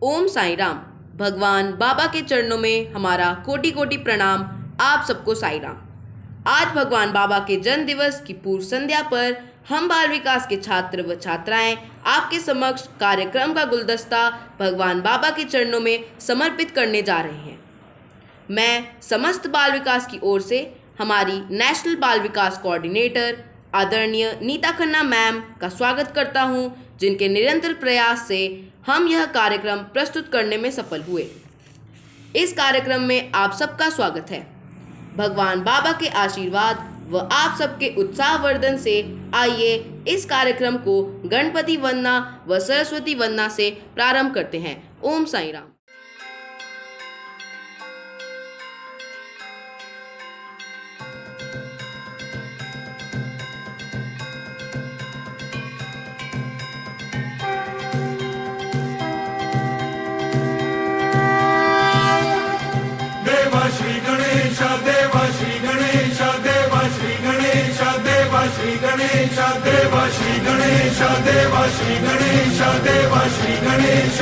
ओम साईं राम। भगवान बाबा के चरणों में हमारा कोटि कोटि प्रणाम। आप सबको साईं राम। आज भगवान बाबा के जन्म दिवस की पूर्व संध्या पर हम बाल विकास के छात्र व छात्राएं आपके समक्ष कार्यक्रम का गुलदस्ता भगवान बाबा के चरणों में समर्पित करने जा रहे हैं। मैं समस्त बाल विकास की ओर से हमारी नेशनल बाल विकास कोऑर्डिनेटर आदरणीय नीता खन्ना मैम का स्वागत करता हूं, जिनके निरंतर प्रयास से हम यह कार्यक्रम प्रस्तुत करने में सफल हुए। इस कार्यक्रम में आप सबका स्वागत है। भगवान बाबा के आशीर्वाद व आप सबके उत्साहवर्धन से आइए इस कार्यक्रम को गणपति वंदना व सरस्वती वंदना से प्रारंभ करते हैं। ओम साईं राम। श्री गणेश देवा श्री गणेश देवा श्री गणेश देवा श्री गणेश देवा श्री गणेश देवा श्री गणेश देवा श्री गणेश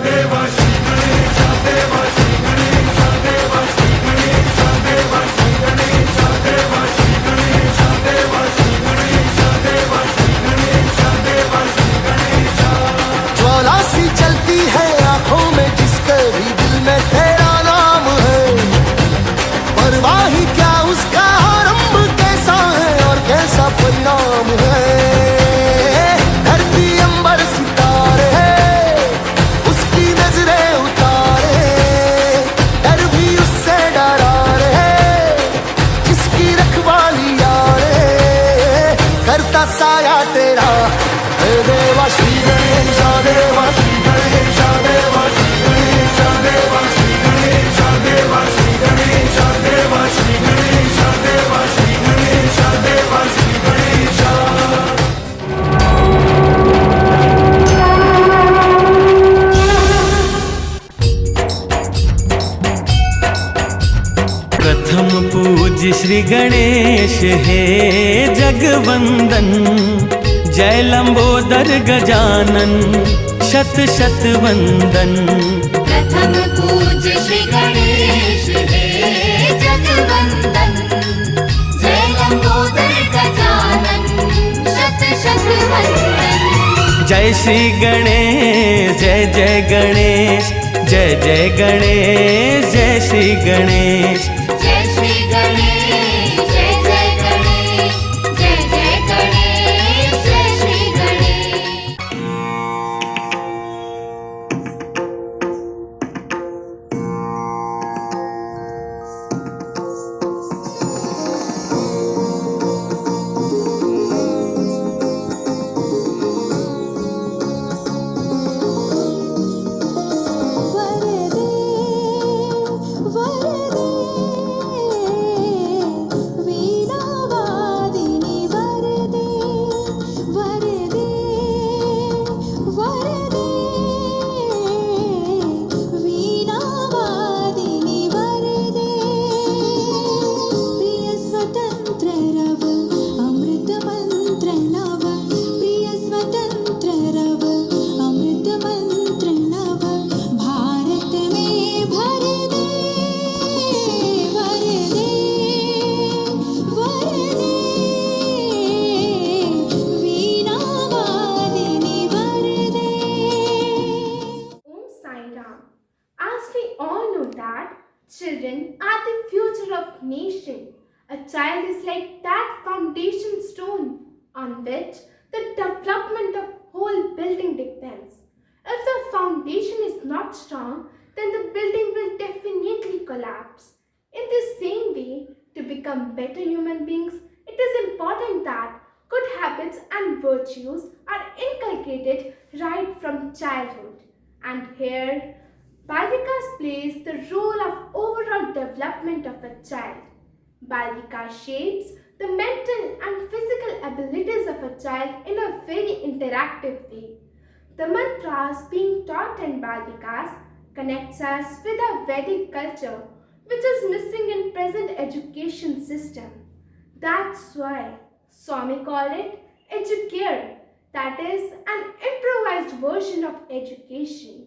देवा श्री गणेश देवा श्री गणेश देवा श्री गणेश देवा श्री गणेश देवा श्री गणेश देवा श्री गणेश। ज्वाला सी चलती है आंखों में, जिसके भी दिल में तेरा नाम है। परवाही क्या उसका कैसा परिणाम है। धरती अंबर सितारे उसकी नजरें उतारे, डर भी उससे डरा रे जिसकी रखवाली यारे। करता साया तेरा देवा श्री गणेश देवा श्री गणेश देवा श्री गणेश देवा श्री गणेश देवा श्री गणेश देवा श्री गणेश देवा श्री गणेश देवा श्री गणेश। प्रथम पूज्य श्री गणेश है जगवंदन, जय लंबोदर गजानन शत शत वंदन। प्रथम पूज्य श्री गणेश है जगवंदन, जय लंबोदर गजानन शत शत वंदन। जय श्री गणेश जय जय गणेश, जय जय गणेश जय श्री गणेश। जय श्री गणेश जय जय गणेश, जय जय गणेश जय Shri Ganesh. Children are the future of nation. A child is like that foundation stone on which the development of whole building depends. If the foundation is not strong, then the building will definitely collapse. In the same way, to become better human beings, it is important that good habits and virtues are inculcated right from childhood. And here, Bal Vikas plays the role of overall development of a child. Bal Vikas shapes the mental and physical abilities of a child in a very interactive way. The mantras being taught in Bal Vikas connects us with our Vedic culture, which is missing in present education system. That's why Swami called it educare. that is, an improvised version of education.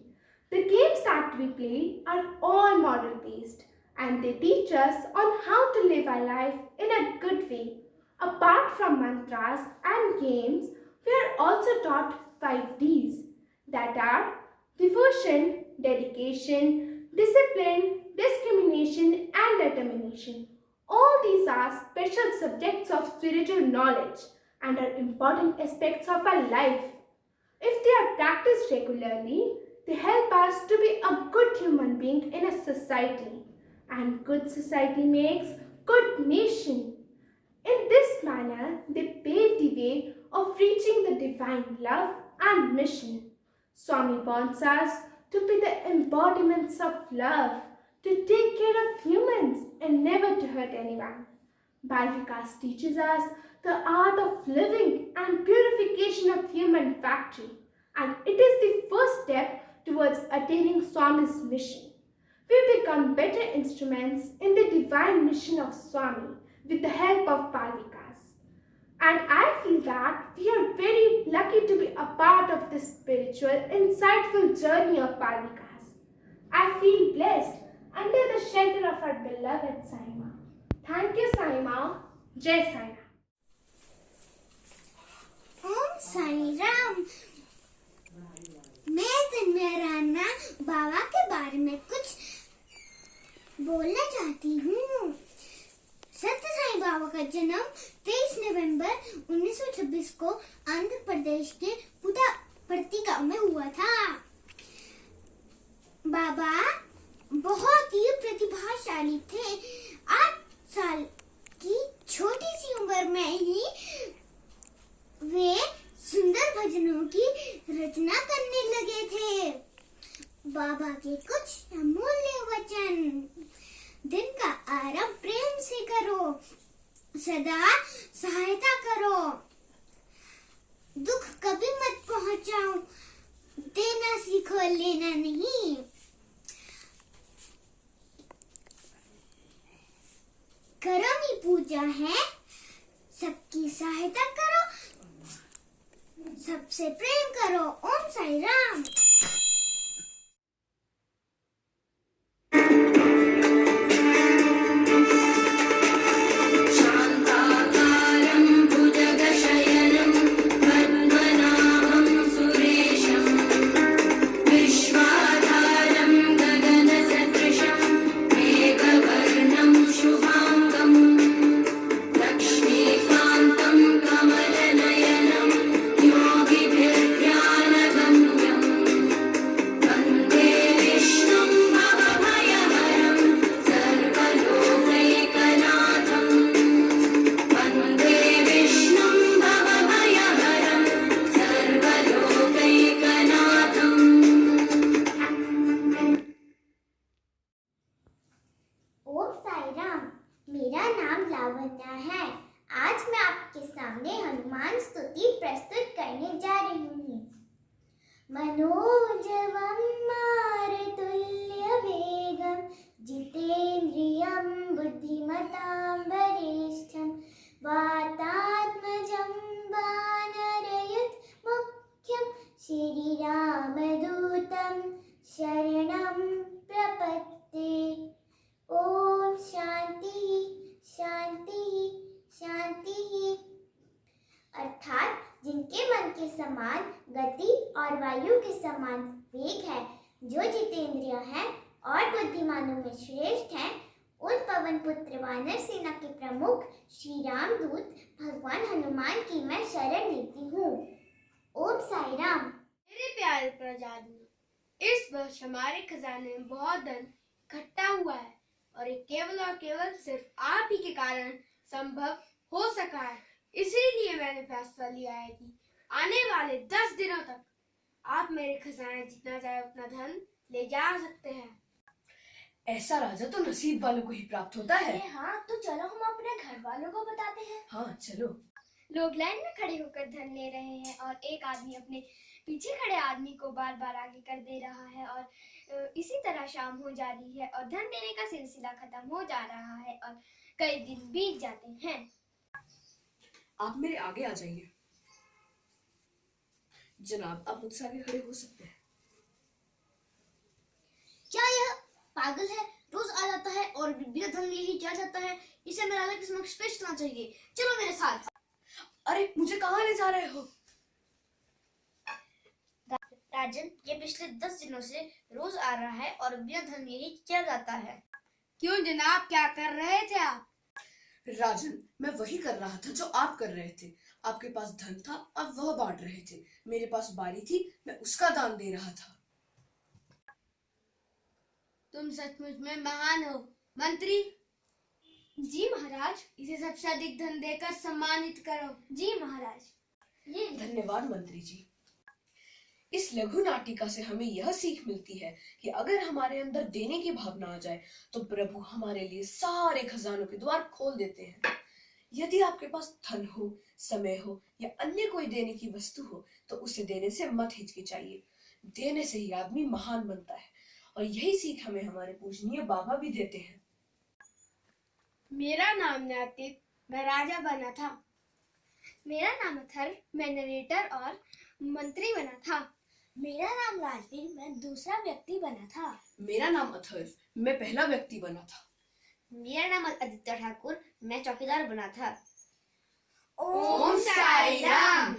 The games that we play are all model based and they teach us on how to live our life in a good way. Apart from mantras and games, we are also taught 5 Ds that are devotion, dedication, discipline, discrimination, and determination. All these are special subjects of spiritual knowledge and are important aspects of our life. If they are practiced regularly, they help us to be a good human being in a society, and good society makes good nation. In this manner, they pave the way of reaching the divine love and mission. Swami wants us to be the embodiments of love, to take care of humans and never to hurt anyone. Bal Vikas teaches us the art of living and purification of human factory, and it is the first step towards attaining Swami's mission. We become better instruments in the divine mission of Swami with the help of Bal Vikas. And I feel that we are very lucky to be a part of this spiritual, insightful journey of Bal Vikas. I feel blessed under the shelter of our beloved Sai Ma. Thank you, Sai Ma. Jai Sai Ram. ओम साई राम। मैं तन्मय राणा बाबा के बारे में कुछ बोलना चाहती हूँ। सत्य साईं बाबा का जन्म 23 नवंबर 1926 को आंध्र प्रदेश के पुट्टापर्ती गांव में हुआ था। बाबा बहुत ही प्रतिभाशाली थे। 8 साल की छोटी सी उम्र में ही वे सुंदर भजनों की रचना करने लगे थे। बाबा के कुछ अमूल्य वचन। दिन का आरंभ प्रेम से करो, सदा सहायता करो, दुख कभी मत पहुंचाओ, देना सीखो लेना नहीं। कर्म ही पूजा है, सबकी सहायता करो, सबसे प्रेम करो। ओम साई राम। शान्ताकारं भुजगशयनं पद्मनाभं सुरेशं विश्वाधारं गगनसदृशं मेघवर्णं शुभाङ्गं लक्ष्मीकान्तं कमलनयनं योगिभिर्ध्यानगम्यं वन्दे विष्णुं भवभयहरं सर्वलोकैकनाथं वन्दे विष्णुं भवभयहरं सर्वलोकैकनाथम्। ओम साई राम। मेरा नाम लावण्या है। आज मैं आपके सामने हनुमान स्तुति प्रस्तुत करने जा रही हूँ। मनोजवं मारुतुल्यवेगं जितेन्द्रियं बुद्धिमतां वरिष्ठं वातात्मजं वानरयुतमुख्यं श्रीरामदूतं शरणं प्रपद्ये। ओम शांति शांति शांति। अर्थात जिनके मन के समान गति और वायु के समान वेग है, जो जितेंद्रिय हैं और बुद्धिमानों में श्रेष्ठ हैं, उन पवन पुत्र वानर सेना के प्रमुख श्री रामदूत भगवान हनुमान की मैं शरण लेती हूँ। ओम साई राम। मेरे प्यारे प्रजाजन, इस वर्ष हमारे खजाने में बहुत धन इकट्ठा हुआ है और ये केवल और केवल सिर्फ आप ही के कारण संभव हो सका है। इसीलिए मैंने फैसला लिया है कि आने वाले 10 दिनों तक आप मेरे खजाने जितना चाहे उतना धन ले जा सकते हैं। ऐसा राजा तो नसीब वालों को ही प्राप्त होता है। हाँ, तो चलो हम अपने घर वालों को बताते हैं। हाँ चलो। लोग लाइन में खड़े होकर धन ले रहे हैं और एक आदमी अपने पीछे खड़े आदमी को बार बार आगे कर दे रहा है और इसी तरह शाम हो जा रही है और धन देने का सिलसिला खत्म हो जा रहा है और कई दिन बीत जाते हैं। आप मेरे आगे आ जाइए। जनाब, आप मुझसे आगे खड़े हो सकते हैं। क्या यह पागल है? रोज आ जाता है और बिना धन लिए ही चला जाता है। इसे मेरे राजा के समक्ष पेश करना चाहिए। चलो मेरे साथ। अरे मुझे कहाँ ले जा रहे हो? राजन, ये पिछले 10 दिनों से रोज आ रहा है और बिना धन लिए ही चला जाता है। क्यों जनाब, क्या कर रहे थे आप? राजन, मैं वही कर रहा था जो आप कर रहे थे। आपके पास धन था, आप वह बांट रहे थे। मेरे पास बारी थी, मैं उसका दान दे रहा था। तुम सचमुच में महान हो मंत्री। जी महाराज। इसे सबसे अधिक धन देकर सम्मानित करो। जी महाराज। ये धन्यवाद मंत्री जी। इस लघु नाटिका से हमें यह सीख मिलती है कि अगर हमारे अंदर देने की भावना आ जाए तो प्रभु हमारे लिए सारे खजानों के द्वार खोल देते हैं। यदि आपके पास धन हो, समय हो या अन्य कोई देने की वस्तु हो तो उसे देने से मत हिचकिचाइए। देने से ही आदमी महान बनता है और यही सीख हमें हमारे पूजनीय बाबा भी देते हैं। मेरा नाम नातिक, मैं राजा बना था। मेरा नाम अथर्व, मैं नरेटर और मंत्री बना था। मेरा नाम राजवीर, मैं दूसरा व्यक्ति बना था। मेरा नाम अथर्व, मैं पहला व्यक्ति बना था। मेरा नाम आदित्य ठाकुर, मैं चौकीदार बना था। ओम साई राम।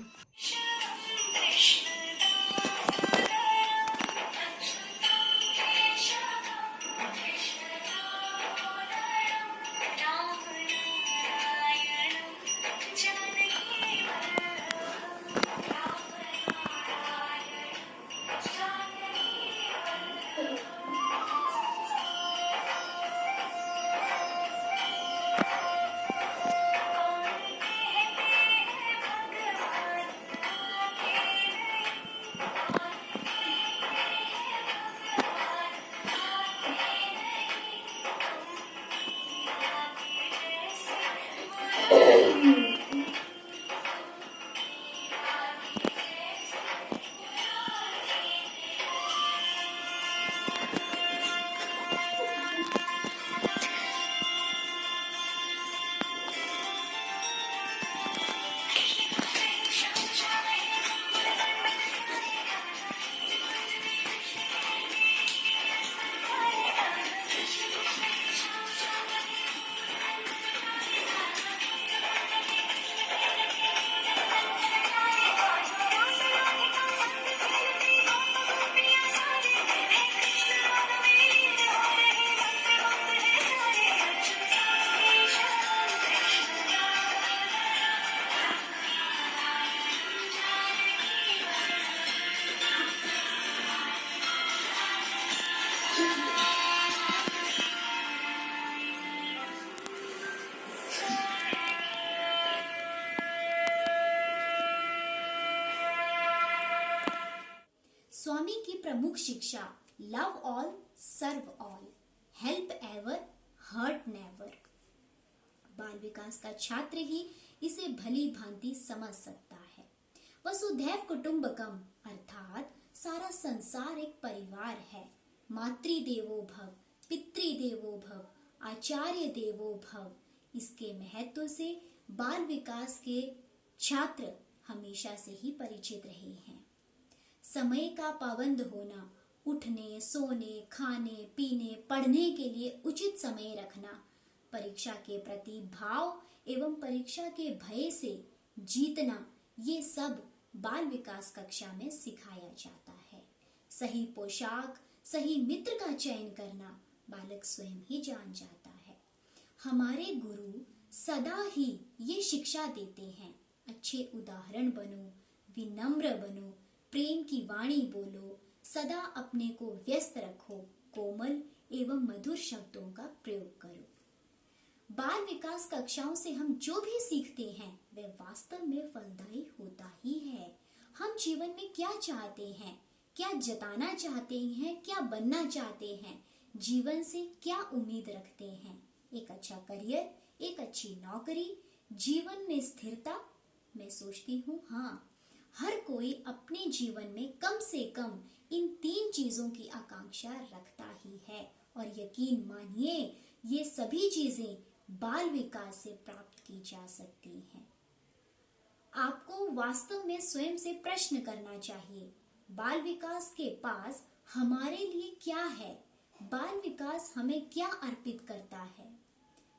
स्वामी की प्रमुख शिक्षा love all serve all, help ever hurt never. Bal Vikas का छात्र ही इसे भली भांति समझ सकता है। वसुधैव कुटुंबकम अर्थात सारा संसार एक परिवार है। मातृदेवो भव, पितृदेवो भव, आचार्य देवो भव, इसके महत्व से बाल विकास के छात्र हमेशा से ही परिचित रहे हैं। समय का पाबंद होना, उठने, सोने, खाने, पीने, पढ़ने के लिए उचित समय रखना, परीक्षा के प्रति भाव एवं परीक्षा के भय से जीतना, ये सब बाल विकास कक्षा में सिखाया जाता है। सही पोशाक, सही मित्र का चयन करना बालक स्वयं ही जान जाता है। हमारे गुरु सदा ही ये शिक्षा देते हैं, अच्छे उदाहरण बनो, विनम्र बनो, प्रेम की वाणी बोलो, सदा अपने को व्यस्त रखो, कोमल एवं मधुर शब्दों का प्रयोग करो। बाल विकास कक्षाओं से हम जो भी सीखते हैं वह वास्तव में फलदायी होता ही है। हम जीवन में क्या चाहते हैं, क्या जताना चाहते हैं, क्या बनना चाहते हैं, जीवन से क्या उम्मीद रखते हैं, एक अच्छा करियर, एक अच्छी नौकरी, जीवन में स्थिरता। मैं सोचती हूँ हाँ, हर कोई अपने जीवन में कम से कम इन 3 चीजों की आकांक्षा रखता ही है और यकीन मानिए ये सभी चीजें बाल विकास से प्राप्त की जा सकती हैं। आपको वास्तव में स्वयं से प्रश्न करना चाहिए, बाल विकास के पास हमारे लिए क्या है? बाल विकास हमें क्या अर्पित करता है?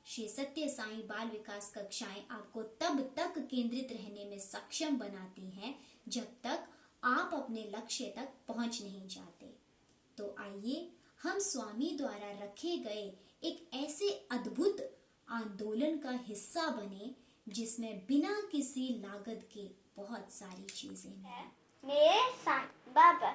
श्री सत्य साईं बाल विकास कक्षाएं आपको तब तक केंद्रित रहने में सक्षम बनाती हैं जब तक आप अपने लक्ष्य तक पहुंच नहीं जाते। तो आइए हम स्वामी द्वारा रखे गए एक ऐसे अद्भुत आंदोलन का हिस्सा बने जिसमें बिना किसी लागत के बहुत सारी चीजें हैं। मेरे साईं बाबा,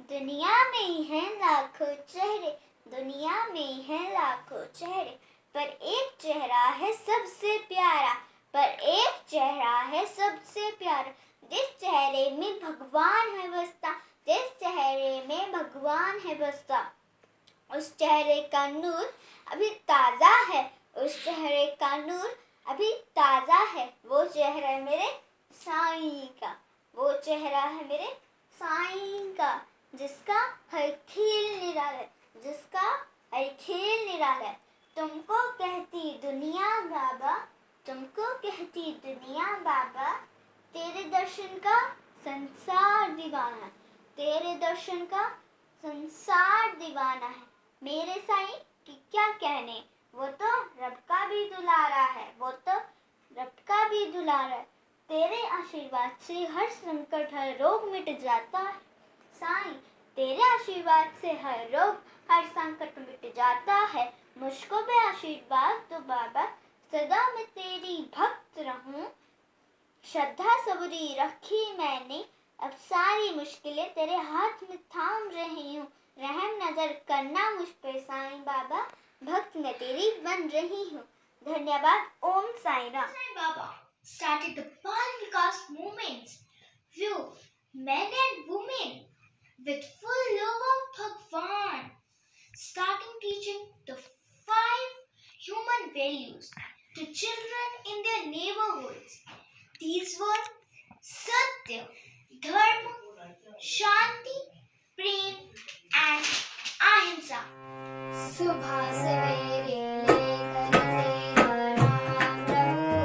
दुनिया में ही हैं लाखों चेहरे, दुनिया में ही हैं लाखों चेहरे, पर एक चेहरा है सबसे प्यारा, पर एक चेहरा है सबसे प्यारा, जिस चेहरे में भगवान है बसता, जिस चेहरे में भगवान है बसता, उस चेहरे का नूर अभी ताजा है, उस चेहरे का नूर अभी ताजा है। वो चेहरा है मेरे साईं का, वो चेहरा है मेरे साईं का, जिसका हर खेल निराला है, जिसका हर खेल निराला है। तुमको कहती दुनिया बाबा, तुमको कहती दुनिया बाबा, तेरे दर्शन का संसार दीवाना है, तेरे दर्शन का संसार दीवाना है। मेरे साईं की क्या कहने, वो तो रब का भी दुलारा है, वो तो रब का भी दुलारा है। तेरे आशीर्वाद से हर संकट हर रोग मिट जाता है साईं, तेरे आशीर्वाद से हर रोग हर संकट मिट जाता है। मुझको भी आशीर्वाद तो बाबा, सदा मैं तेरी भक्त रहूं। श्रद्धा सबरी रखी मैंने, अब सारी मुश्किलें तेरे हाथ में थाम रही हूँ। रहम नजर करना मुझ पे साईं बाबा, भक्त मैं तेरी बन रही हूँ। धन्यवाद। ओम Sai Ram. Sai Baba started the Bal Vikas movements, view men and women with full love of Bhagwan, starting teaching the 5 human values to children in their neighborhoods. These were Satya, Dharma, Shanti, Prem and Ahimsa. सुबह सवेरे लेकर तेरा नाम प्रभु,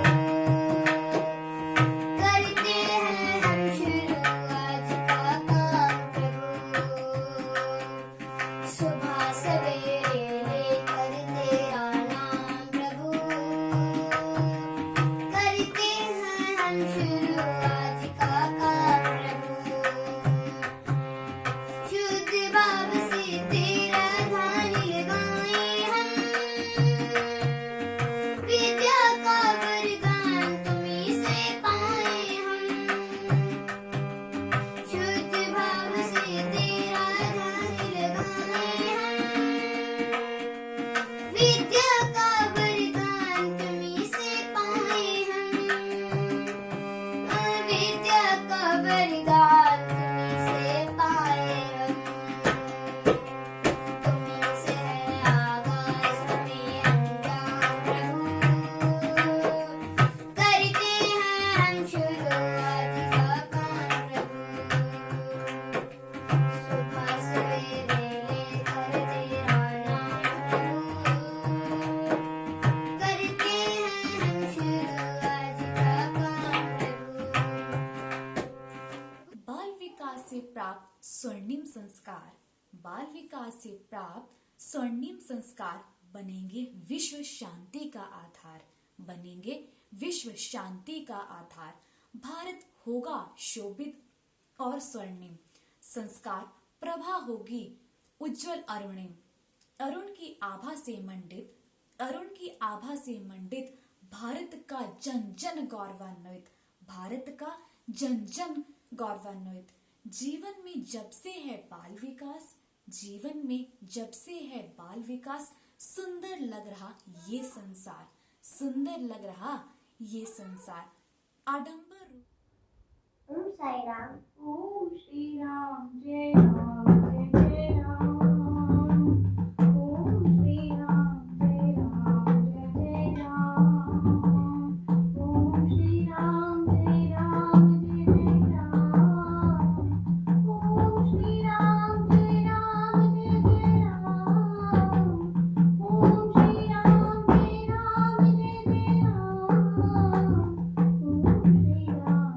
करते हैं हम शुरू आज का काम प्रभु। सुबह सवेरे लेकर तेरा नाम प्रभु, करते हैं हम शुरू आज का काम प्रभु। शुद्ध भाव से तेरा ध्यान लगाए हम, विद्या का वरदान तुम्हीं से पाए हम। शुद्ध भाव से तेरा ध्यान लगाए हम, विद्या का वरदान तुम्हीं से पाए हम। विद्या का वरदान तुम्हीं से पाए हम। तुम्हीं से है आगाज़ हमें अंजाम प्रभु, करते हैं हम शुरू आज का काम प्रभु। सुबह सवेरे लेकर तेरा नाम प्रभु, करते हैं हम शुरू आज का काम प्रभु। बाल विकास से प्राप्त स्वर्णिम संस्कार, बाल विकास से प्राप्त स्वर्णिम संस्कार बनेंगे विश्व शांति का आधार, बनेंगे विश्व शांति का आधार। भारत होगा शोभित और स्वर्णिम, संस्कार प्रभा होगी उज्जवल अरुणिम। अरुण की आभा से मंडित, अरुण की आभा से मंडित भारत का जन जन गौरवान्वित, भारत का जन जन गौरवान्वित। जीवन में जब से है बाल विकास, जीवन में जब से है बाल विकास, सुंदर लग रहा ये संसार, सुंदर लग रहा ये संसार। आडंबर ओम साई राम। ओम श्री राम जय राम जय जय राम। ओम श्री राम जय राम जय जय राम। ओम श्री राम जय राम जय जय राम। ओम श्री राम जय राम जय जय राम। ओम श्री राम जय राम जय जय राम। ओम Shri Ram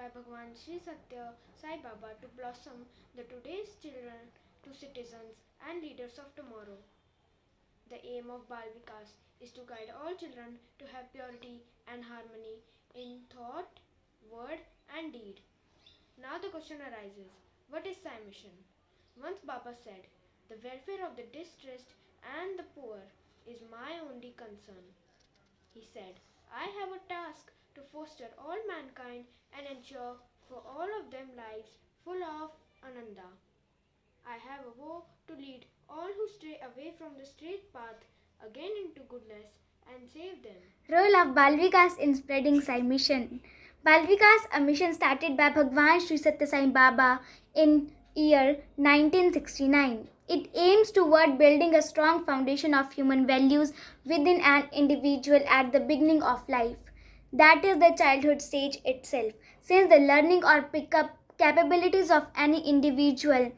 by Bhagwan Sri Satya Sai Baba to blossom the today's children to citizens and leaders of tomorrow. The aim of Bal Vikas is to guide all children to have purity and harmony in thought, word and deed. Now the question arises, what is Sai Mission? Once Baba said, the welfare of the distressed and the poor is my only concern. He said, I have a task to foster all mankind and ensure for all of them lives full of Ananda. I have a vow to lead all who stray away from the straight path again into goodness and save them. Role of Bal Vikas in spreading Sai Mission. Bal Vikas, a mission started by Bhagwan Sri Satya Sai Baba in year 1969. It aims toward building a strong foundation of human values within an individual at the beginning of life. That is the childhood stage itself, since the learning or pick-up capabilities of any individual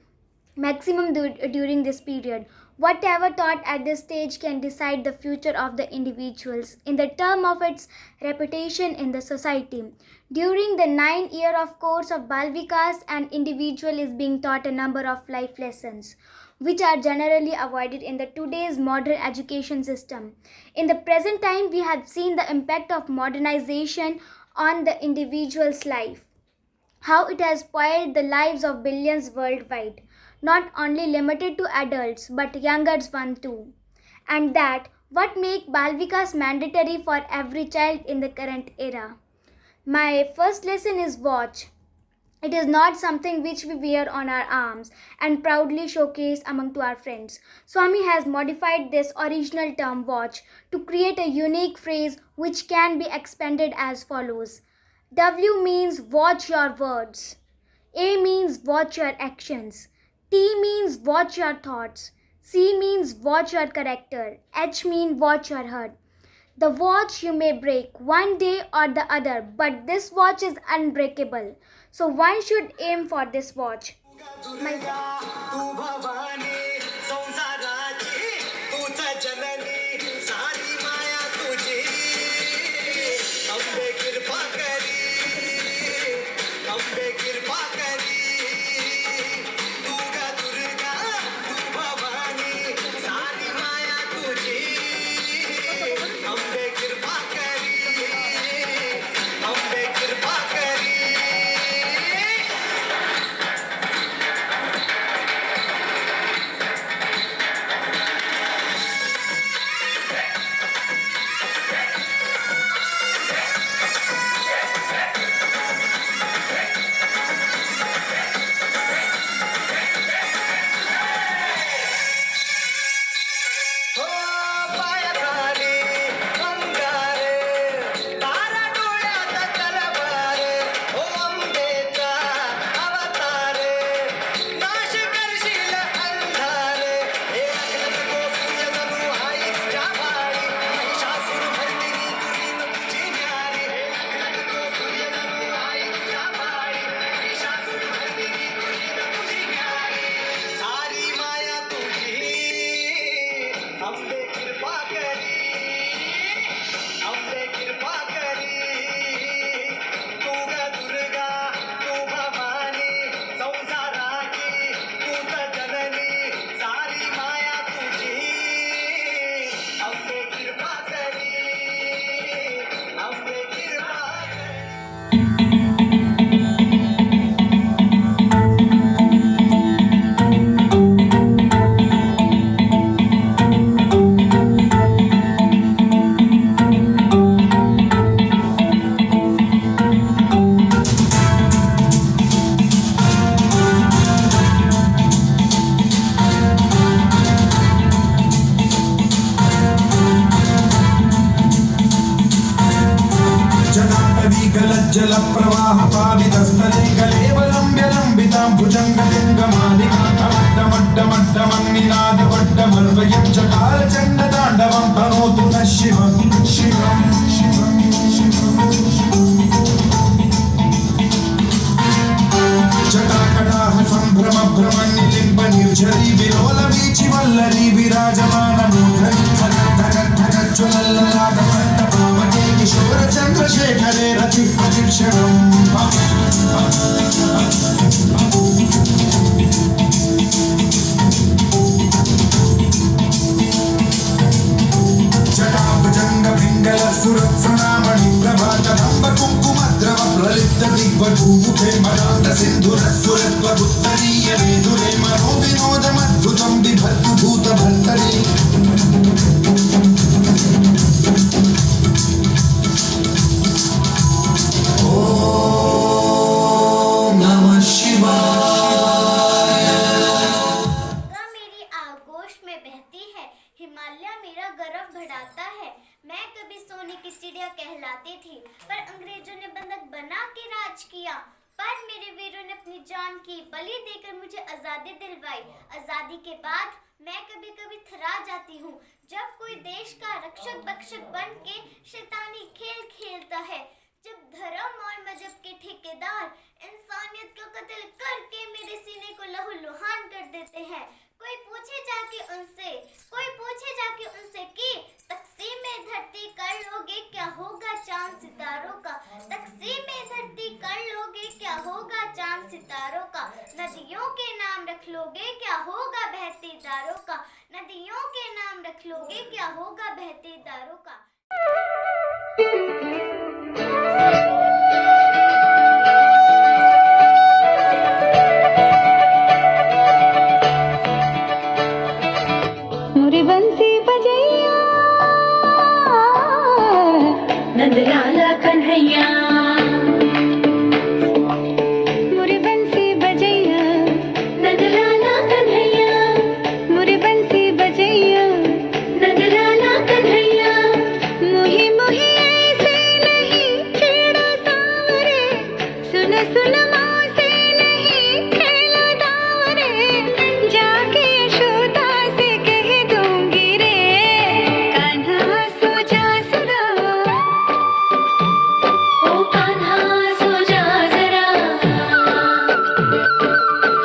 maximum during this period. Whatever taught at this stage can decide the future of the individuals in the term of its reputation in the society. During the 9-year of course of Bal Vikas, an individual is being taught a number of life lessons, which are generally avoided in the today's modern education system. In the present time, we have seen the impact of modernization on the individual's life, how it has spoiled the lives of billions worldwide, not only limited to adults but younger ones too. And that what make Bal Vikas mandatory for every child in the current era. My first lesson is watch. It is not something which we wear on our arms and proudly showcase among to our friends. Swami has modified this original term watch to create a unique phrase which can be expanded as follows. W means watch your words. A means watch your actions. T means watch your thoughts. C means watch your character. H means watch your heart. The watch you may break one day or the other, but this watch is unbreakable. So one should aim for this watch. Chandrashekhar हरे रति प्रतिक्षणम् जटाभुजंग पिंगल सुरत्सुनामणि प्रभातदंब कुंकुमद्रव प्रलिप्त दिग्वधूमुखे मदान्त सिन्धुरस्फुरत्वदुत्तरीय वेदुरे मनो विनोदमद्भुतं बिभर्तु भूतभर्तरे ॐ नमः शिवाय। गंगा मेरी आगोश में बहती है, हिमालय मेरा गर्व बढ़ाता है। मैं कभी सोने की चिड़िया कहलाती थी, पर अंग्रेजों ने बंधक बना के राज किया। पर मेरे वीरों ने अपनी जान की बलि देकर मुझे आजादी दिलवाई। आजादी के बाद मैं कभी कभी थरा जाती हूँ, जब कोई देश का रक्षक बक्षक बन के शैतानी खेल खेलता है, जब धर्म और मजहब के ठेकेदार इंसानियत का कत्ल करके मेरे सीने को लहूलुहान कर देते हैं। कोई पूछे जाके उनसे कि तकसीम में धरती कर लोगे क्या होगा चांद सितारों का। तकसीम में धरती कर लोगे क्या होगा चांद सितारों का। नदियों के नाम रख लोगे क्या होगा बहती धारों का। नदियों के नाम रख लोगे क्या होगा बहती धारों का। मुरी बंसी बजैया नंदलाला कन्हैया मुरी बंसी बजैया नंदलाला कन्हैया मुरी बंसी बजैया नंदलाला कन्हैया मुही मुही ऐसे नहीं छेड़ा सांवरे सुन सुन माँ से नहीं खेला दावरे जाके यशोदा से कह दूंगी रे कान्हा सो जा सदा ओ कान्हा सो जा जरा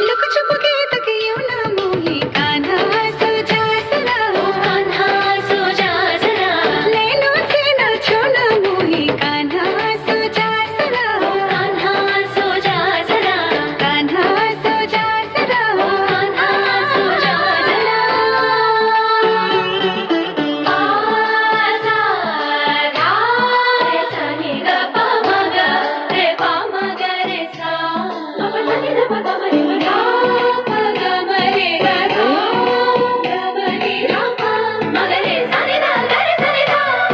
लुक छुप के तकियों ना मोही कान्हा सो जा सदा ओ कान्हा सो जा जरा नैनों से न छोना मोही कान्हा सो जा सदा ओ कान्हा सो जा जरा कान्हा सो जा सदा ओ कान्हा सो जा जरा आजा रा रे सनी ग प म ग रे प म ग रे सा प प सनी ध प ग म रे ग धा प ग म रे ग धा ग म रे धा प म ग रे सनी ध ग रे सनी ध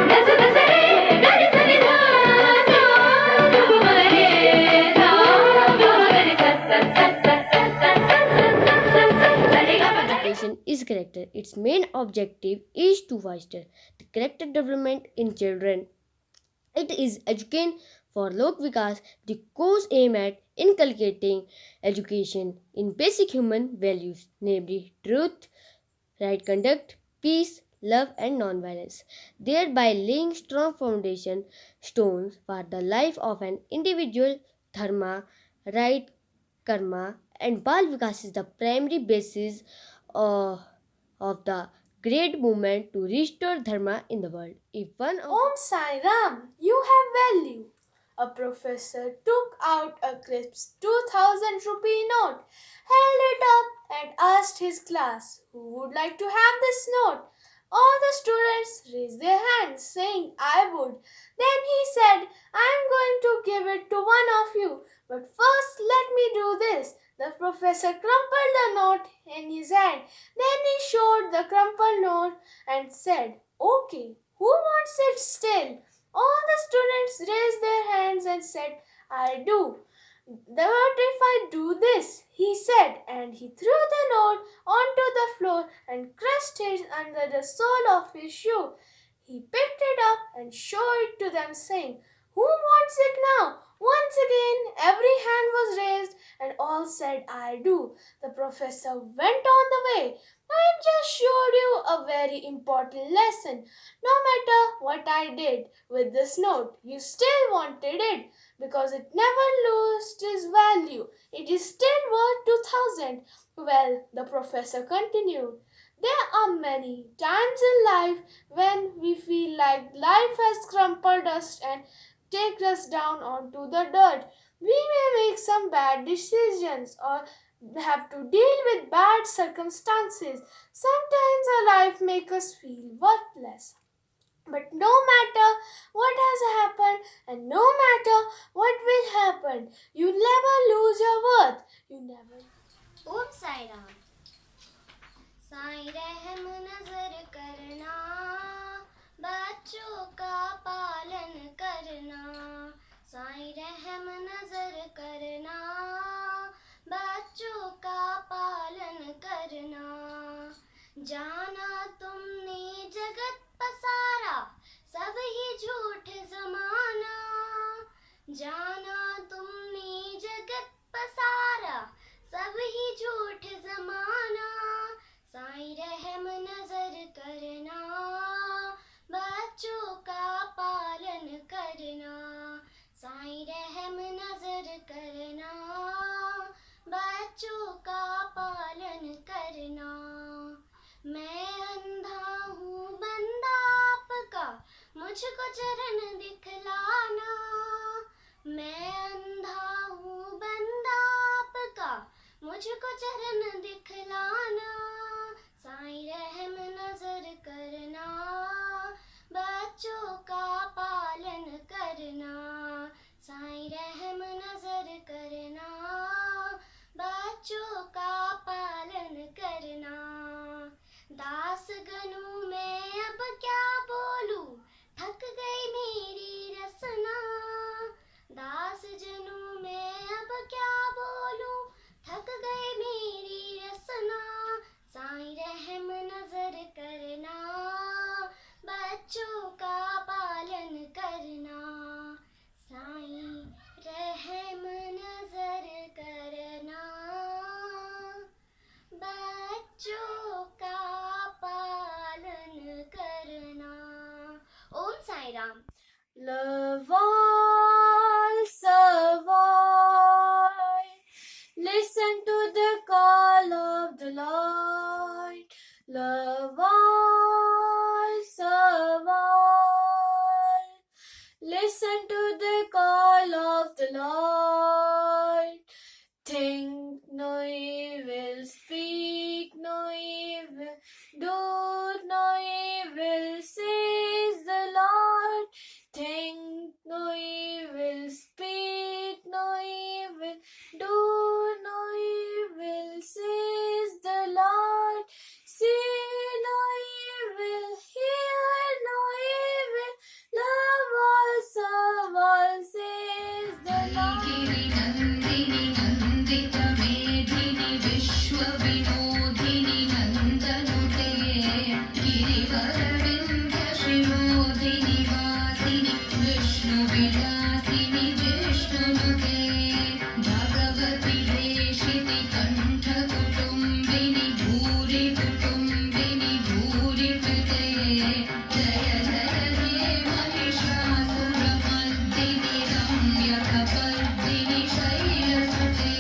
ग स ग स रे ग रे सनी ध सा ध प म रे धा प म ग रे स स स स स स स स रे ग प ग Education is character. Its main objective is to foster the character development in children. It is education for Lok Vikas. The course aim at inculcating education in basic human values, namely truth, right conduct, peace, love, and non-violence, thereby laying strong foundation stones for the life of an individual. Dharma, right, karma, and Bal Vikas is the primary basis of the great movement to restore dharma in the world. If one of Om Sai Ram, you have value. A professor took out a crisp 2000 rupee note, held it up, and asked his class, who would like to have this note? All the students raised their hands, saying, I would. Then he said, I am going to give it to one of you, but first let me do this. The professor crumpled the note in his hand. Then he showed the crumpled note and said, Okay, who wants it still? All the students raised their hands and said, I do. What if I do this? He said, and he threw the note onto the floor and crushed it under the sole of his shoe. He picked it up and showed it to them, saying, Who wants it now? Once again, every hand was raised and all said, I do. The professor went on the way. I just showed you a very important lesson. No matter what I did with this note, you still wanted it because it never lost its value. It is still worth 2000. Well, the professor continued. There are many times in life when we feel like life has crumpled us and take us down onto the dirt. We may make some bad decisions or have to deal with bad circumstances. Sometimes our life makes us feel worthless. But no matter what has happened and no matter what will happen, you never lose your worth. You never. ओम साई राम। साईं रहम नजर करना, बच्चों का पालन करना। साईं रहम नजर करना, बच्चों का पालन करना। जाना तुमने जगत पसारा, सब ही झूठ जमाना। जाना तुमने जगत पसारा, सब ही झूठ जमाना। साईं रहम नजर करना, बच्चों का पालन करना। साईं रहम नजर करना, बच्चों का पालन करना। मैं अंधा हूँ बंदा आपका, मुझको चरण दिखलाना। मैं अंधा हूँ बंदा आपका, मुझको चरण दिखलाना। साईं रहम नजर करना, बच्चों का पालन करना। साईं रहम नजर करना, बच्चों का पालन करना। दास गनु मैं अब क्या बोलूं, थक गई मेरी रसना। दास जनू मैं अब क्या बोलूं, थक गई मेरी रसना। साईं रहम नजर करना, बच्चों का पालन करना। साईं रहम नजर करना, बच्चों का पालन करना। ओम Sai Ram. Love all, serve all. Listen to the call of the Lord. Love all, serve all. Listen to the call of the Lord. Think no evil, speak no evil, do no evil, says the Lord. Think no evil, speak no evil, do no evil, says the Lord. See no evil, hear no evil, love all, serve all, says the Lord. Nandini Nandit मेधिनी विश्व विनोदिनी नंदनुते गिरिवर विंध्य शिरोधिनी वासिनी विष्णु विलासिनी जिष्णुनुते भगवती देशिति कंठ कुटुंबिनी भूरि कुटुंबिनी भूरि कृते जय जय हे महिषासुरमर्दिनी रम्यकपर्दिनी शैलसुते।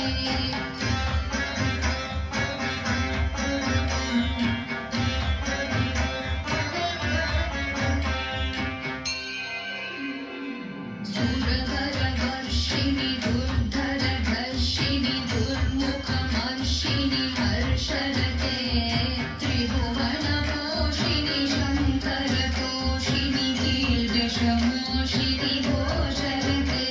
सुरवरवर्षिणि दुर्धरधर्षिणि दुर्मुखमर्षिणि हर्षरते त्रिभुवनपोषिणि शङ्करतोषिणि कीर्तिशमोषिणि घोषरते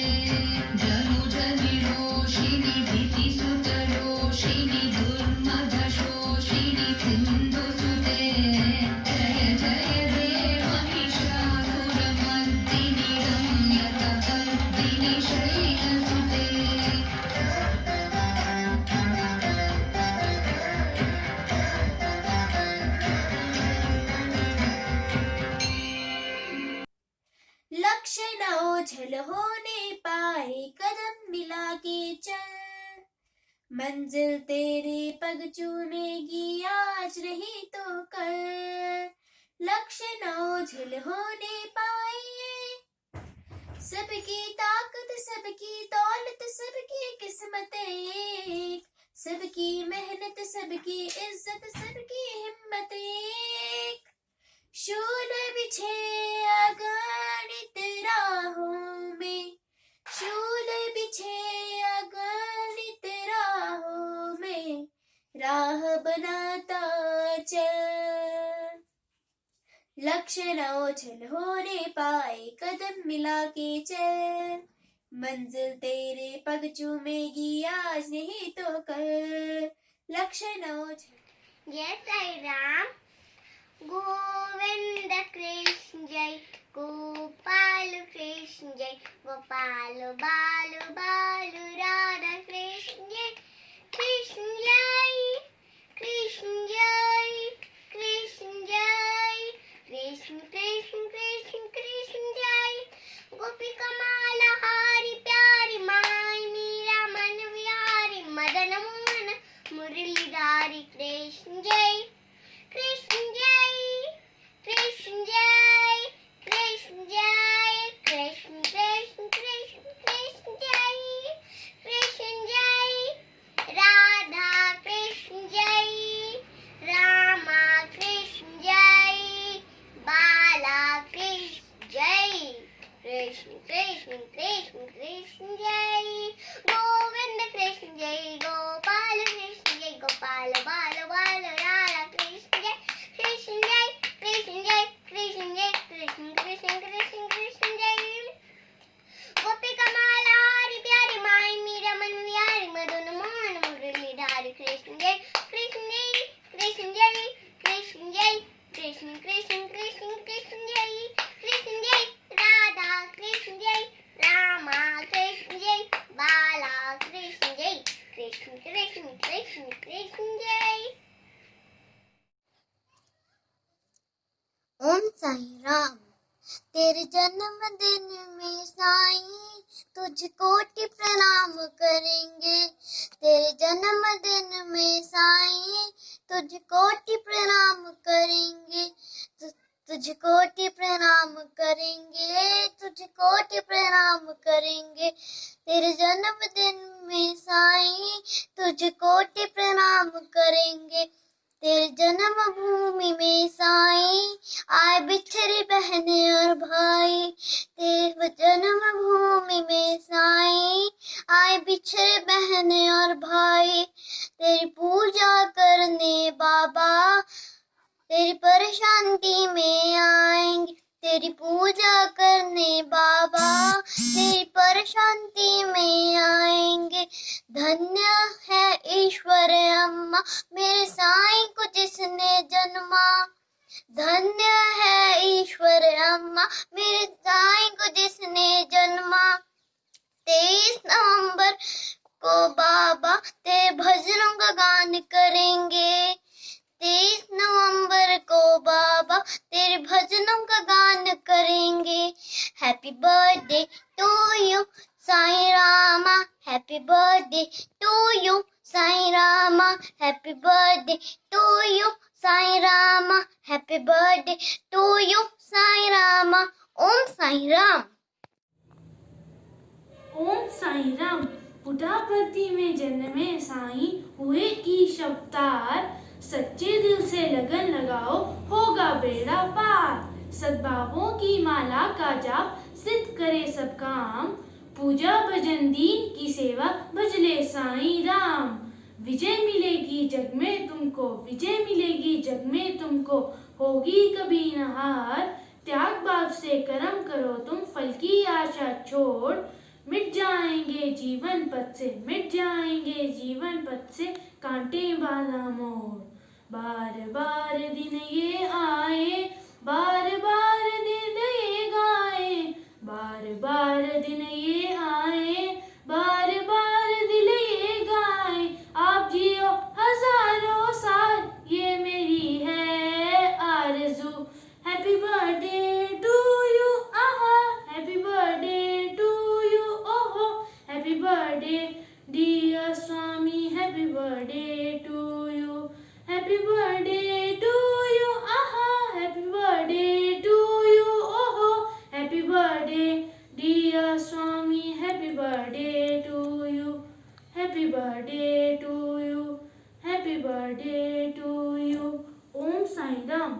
जनुजनिरोषिणि भीतिसुतरोषिणि दुर्मदशोषिणि सिन्धुसुते जय जय हे महिषासुरमर्दिनि रम्यकपर्दिनि शैलसुते। लक्ष्य न ओझल होने पाए, कदम मिला के चल। मंजिल तेरे पग चूमेगी, आज रही तो कल। लक्ष्य न ओझल होने पाए, सबकी ताकत सबकी दौलत सबकी किस्मत एक। सबकी मेहनत सबकी इज्जत सबकी हिम्मत एक। शूल बिछे अगणित राहों में, शूल बिछे अगणित राहों में, राह बनाता चल। लक्ष्य न ओझल होने पाए, कदम मिला के चल। मंजिल तेरे पग चूमेगी आज नहीं तो कल। लक्ष्य न ओझल। जय साई राम। गोविंद कृष्ण जय, गोपाल कृष्ण जय, गोपाल बाल बाल राधा कृष्ण जय, कृष्ण जय, कृष्ण जय, कृष्ण जय, कृष्ण कृष्ण कृष्ण कृष्ण जय। गोपिका माला हारी प्यारी माई, मीरा मन विहारी, मदन मोहन मुरलीधारी कृष्ण जय, कृष्ण जय, कृष्ण जय, कृष्ण जय, कृष्ण कृष्ण कृष्ण कृष्ण जय, कृष्ण जय, राधा कृष्ण जय, रामा कृष्ण जय, बाला कृष्ण जय, कृष्ण कृष्ण कृष्ण कृष्ण जय, गोविंद कृष्ण जय, गोपाल कृष्ण जय, गोपाल बाल बाल राधा कृष्ण जय, कृष्ण जय, कृष्ण जय, कृष्ण जय, कृष्ण कृष्ण कृष्ण कृष्ण जय। गोपिका माला हारी प्यारी माई, मीरा मन विहारी, मदन मोहन मुरलीधारी कृष्ण जय, कृष्ण जय, कृष्ण जय, कृष्ण जय, कृष्ण कृष्ण कृष्ण कृष्ण जय, कृष्ण जय, राधा कृष्ण जय, रामा कृष्ण जय, बाला कृष्ण जय, कृष्ण कृष्ण कृष्ण कृष्ण जय। ओम साई राम। तेरे जन्मदिन में साईं तुझको कोटि प्रणाम करेंगे। तेरे जन्मदिन में साईं तुझको कोटि प्रणाम करेंगे। तुझको कोटि प्रणाम करेंगे, तुझको कोटि प्रणाम करेंगे। तेरे जन्मदिन में साईं तुझको कोटि प्रणाम करेंगे। तेरे जन्मभूमि में साईं आए बिछड़े बहने और भाई। तेरे जन्मभूमि में साईं आए बिछड़े बहने और भाई। तेरी पूजा करने बाबा तेरी परेशानी में आएंगे। तेरी पूजा करने बाबा तेरी परेशानी में आएंगे। धन्य है ईश्वर अम्मा मेरे साईं को जिसने जन्मा। धन्य है ईश्वर अम्मा मेरे साईं को जिसने जन्मा। 23 नवंबर को बाबा तेरे भजनों का गान करेंगे। 23 नवंबर को बाबा तेरे भजनों का गान करेंगे। Happy birthday to you Sai Rama, happy birthday to you Sai Rama, happy birthday to you Sai Rama, happy birthday to you Sai Rama. Om Sai Ram. Om Sai Ram. Puttaparthi में जन्मे साईं हुए ईश अवतार। सच्चे दिल से लगन लगाओ होगा बेड़ा पार। सद्भावों की माला का जाप सिद्ध करे सब काम। पूजा भजन दीन की सेवा भजले साईं राम। विजय मिलेगी जग में तुमको, विजय मिलेगी जग में तुमको, होगी कभी न हार। त्याग भाव से कर्म करो तुम, फल की आशा छोड़। मिट जाएंगे जीवन पथ से, मिट जाएंगे जीवन पथ से, कांटे बाधा मोड़। बार बार दिन ये आए, बार बार दिन ये गाए, बार बार दिन ये आए, बार बार दिल ये गाए। आप जियो हजारों साल, ये मेरी है आरज़ू। हैप्पी बर्थडे टू यू, आहा, हैप्पी बर्थडे टू यू, ओहो, happy birthday dear Swami, happy birthday to you, happy birthday to you, आहा, हैप्पी बर्थडे टू यू, ओहो, happy birthday dear Swami, happy birthday to you, happy birthday to you, happy birthday to you. Om Sai Ram.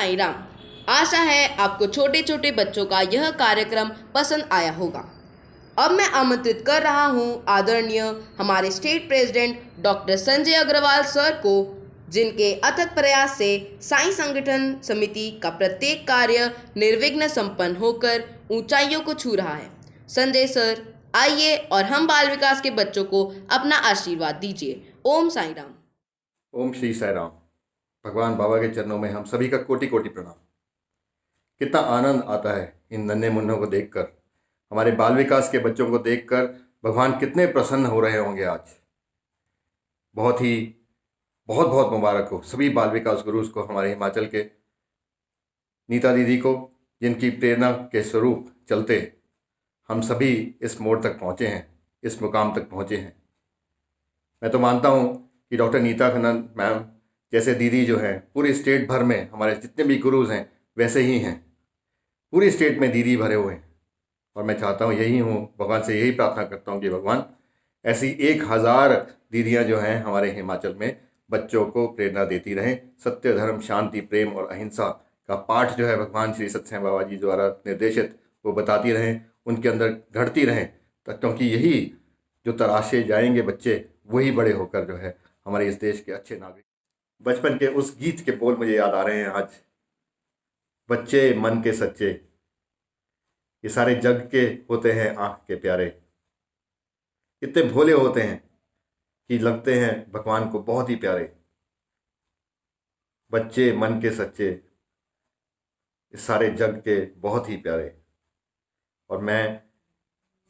Sai Ram. आशा है आपको छोटे छोटे बच्चों का यह कार्यक्रम पसंद आया होगा। अब मैं आमंत्रित कर रहा हूँ आदरणीय हमारे state president doctor Sanjay Agrawal sir को, जिनके अथक प्रयास से साईं संगठन समिति का प्रत्येक कार्य निर्विघ्न संपन्न होकर ऊंचाइयों को छू रहा है। संजय सर, आइए और हम बाल विकास के बच्चों को अपना आशीर्वाद दीजिए। ओम साईं राम। ओम श्री साईं राम। भगवान बाबा के चरणों में हम सभी का कोटि कोटि प्रणाम। कितना आनंद आता है इन नन्हे मुन्नों को देखकर, हमारे बाल विकास के बच्चों को देखकर भगवान कितने प्रसन्न हो रहे होंगे आज। बहुत बहुत मुबारक हो सभी बाल विकास गुरुज को, हमारे हिमाचल के नीता दीदी को, जिनकी प्रेरणा के स्वरूप चलते हम सभी इस मोड़ तक पहुँचे हैं, इस मुकाम तक पहुँचे हैं। मैं तो मानता हूँ कि डॉक्टर नीता खन्ना मैम जैसे दीदी जो हैं पूरे स्टेट भर में हमारे जितने भी गुरुज हैं वैसे ही हैं, पूरी स्टेट में दीदी भरे हुए हैं। और मैं चाहता हूँ, यही हूँ, भगवान से यही प्रार्थना करता हूँ कि भगवान ऐसी 1000 दीदियाँ जो हैं हमारे हिमाचल में बच्चों को प्रेरणा देती रहें। सत्य, धर्म, शांति, प्रेम और अहिंसा का पाठ जो है भगवान श्री सत्य बाबा जी द्वारा निर्देशित वो बताती रहें, उनके अंदर घड़ती रहें, क्योंकि यही जो तराशे जाएंगे बच्चे वही बड़े होकर जो है हमारे इस देश के अच्छे नागरिक। बचपन के उस गीत के बोल मुझे याद आ रहे हैं आज। बच्चे मन के सच्चे, ये सारे जग के होते हैं आँख के प्यारे। इतने भोले होते हैं कि लगते हैं भगवान को बहुत ही प्यारे। बच्चे मन के सच्चे, इस सारे जग के बहुत ही प्यारे। और मैं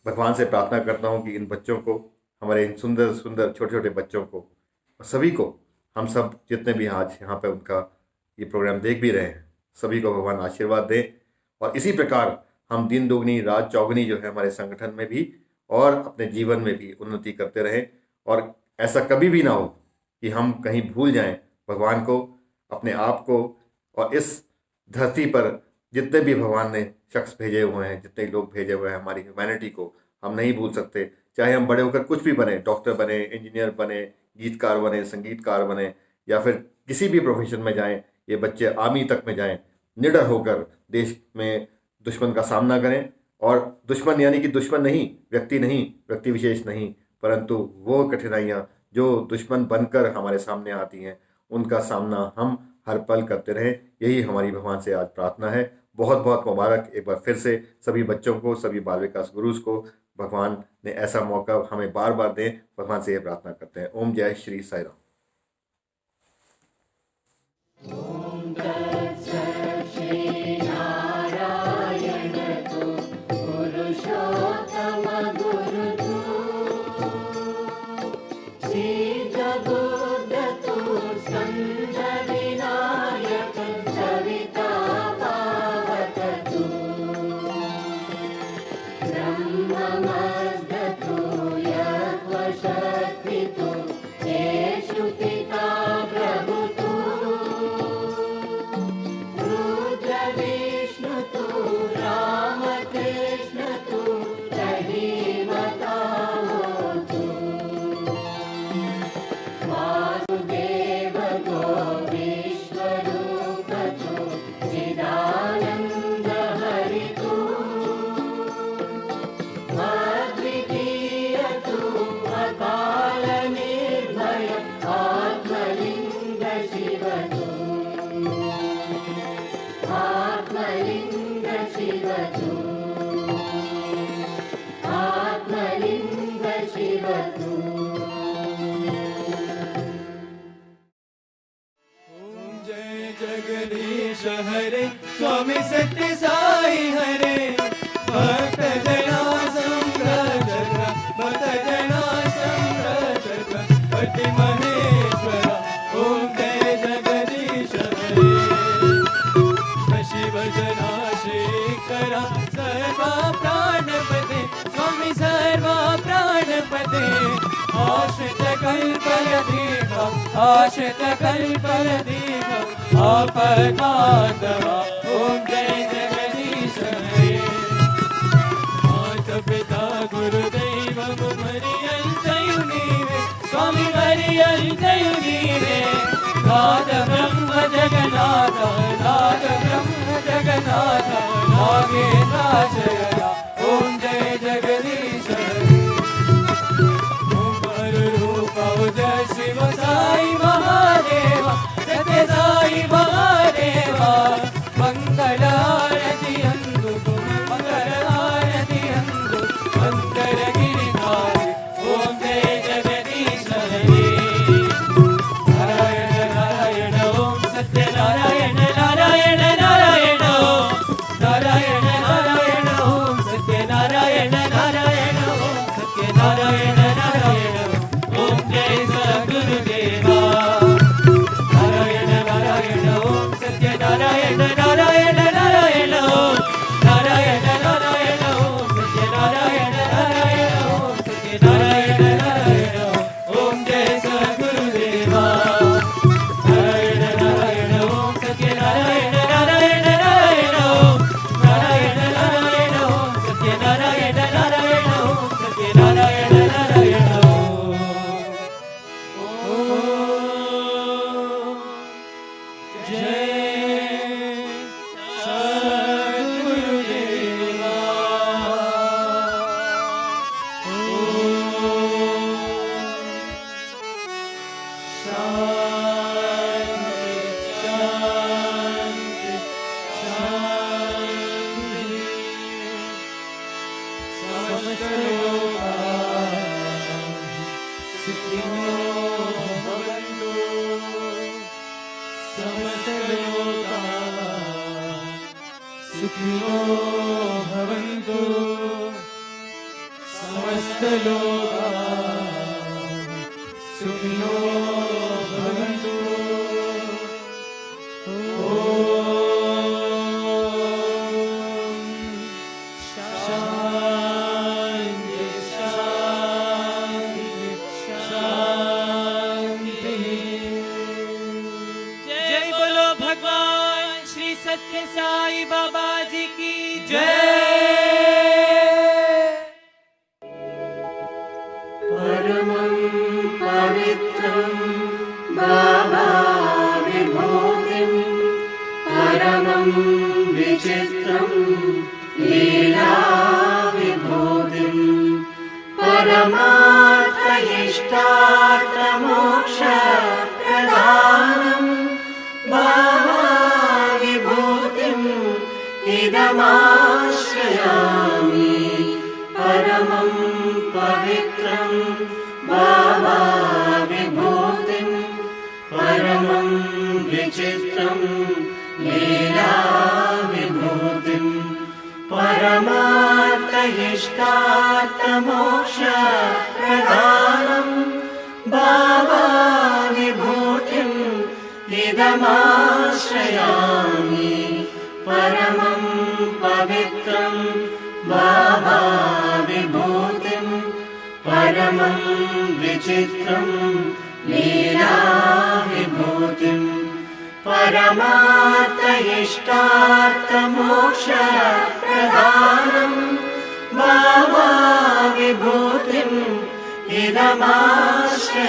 भगवान से प्रार्थना करता हूँ कि इन बच्चों को, हमारे इन सुंदर सुंदर छोटे छोटे बच्चों को और सभी को, हम सब जितने भी आज यहाँ पे उनका ये प्रोग्राम देख भी रहे हैं, सभी को भगवान आशीर्वाद दें। और इसी प्रकार हम दिन दुगनी रात चौगुनी जो है हमारे संगठन में भी और अपने जीवन में भी उन्नति करते रहें। और ऐसा कभी भी ना हो कि हम कहीं भूल जाएं भगवान को, अपने आप को। और इस धरती पर जितने भी भगवान ने शख्स भेजे हुए हैं, जितने लोग भेजे हुए हैं, हमारी ह्यूमैनिटी को हम नहीं भूल सकते। चाहे हम बड़े होकर कुछ भी बने, डॉक्टर बने, इंजीनियर बने, गीतकार बने, संगीतकार बने, या फिर किसी भी प्रोफेशन में जाएं, ये बच्चे आर्मी तक में जाएं, निडर होकर देश में दुश्मन का सामना करें। और दुश्मन यानी कि दुश्मन नहीं, व्यक्ति नहीं, व्यक्ति विशेष नहीं, परंतु वो कठिनाइयाँ जो दुश्मन बनकर हमारे सामने आती हैं उनका सामना हम हर पल करते रहें। यही हमारी भगवान से आज प्रार्थना है। बहुत बहुत मुबारक एक बार फिर से सभी बच्चों को, सभी बाल विकास गुरुज को। भगवान ने ऐसा मौका हमें बार बार दें, भगवान से ये प्रार्थना करते हैं। ओम जय श्री साईं राम। जगदीश हरे स्वामी सत्य साई हरे भक्त जना संरक्षक भक्त जना संरक्षक पति महेश्वर ओम जय जगदीश हरे शिव जना शेखरा सर्वा प्राणपते स्वामी सर्वा प्राणपते आश्रित कल्पलदीप आश्रित कल्पलदीप आपकादवा ओम जय जगदीश हरे माता पिता गुरुदेव मरियंतयु नीवे स्वामी मरियंतयु नीवे नाद ब्रह्म जगन्नाथ नाद नागेन्द्राशयना ॐ जय जगदीश हरे ओंकार रूपाव जय शिव साई महादेवा सत्य साई महादेवा मंगल आरती अंदुको मंगल आरती अंदु मंगल गिरिधारी ओम जय जगदीश हरे नारायण नारायण ओम सत्य नारायण नारायण नारायण ओम नारायण नारायण ओम सत्य नारायण नारायण ओम सत्य नारायण नारायण ओम जय सद्गुरुदेवा नारायण नारायण ओम सत्य नारायण नारायण नारायण ओम नारायण नारायण ओम सत्य नारायण नारायण ओम सत्य नारायण नारायण ओम जय सद्गुरुदेवा नारायण नारायण ओम सत्य नारायण नारायण नारायण ओम नारायण नारायण ओम सत्य नारायण नारायण ओम सत्य नारायण नारायण ओम जय सद्गुरुदेवा शांति शांति समस्त लोकाः सुखिनो भवन्तु समस्त लोकाः सुखिनो भवन्तु समस्त लोकाः सुखिनो भवन्तु शांति शांति शांति जय बोलो भगवान श्री सत्य साई बाबा जी की जय परमं पवित्रं बाबा विभूतिं परमं विचित्रं लीला विभूतिं परमार्थइष्टार्थमोक्षप्रदानं बाबा विभूतिम् इदमाश्रयामि परमं पवित्रं बाबा विभूतिं परमं विचित्रं लीला विभूतिं परमार्थइष्टार्थमोक्षप्रदानं बाबा विभूतिम् इदमाश्रयामि परमं पवित्रं बाबा विभूतिं परमं विचित्रं लीला विभूतिं परमार्थइष्टार्थमोक्षप्रदानं बाबा विभूतिम् इदमाश्रयामि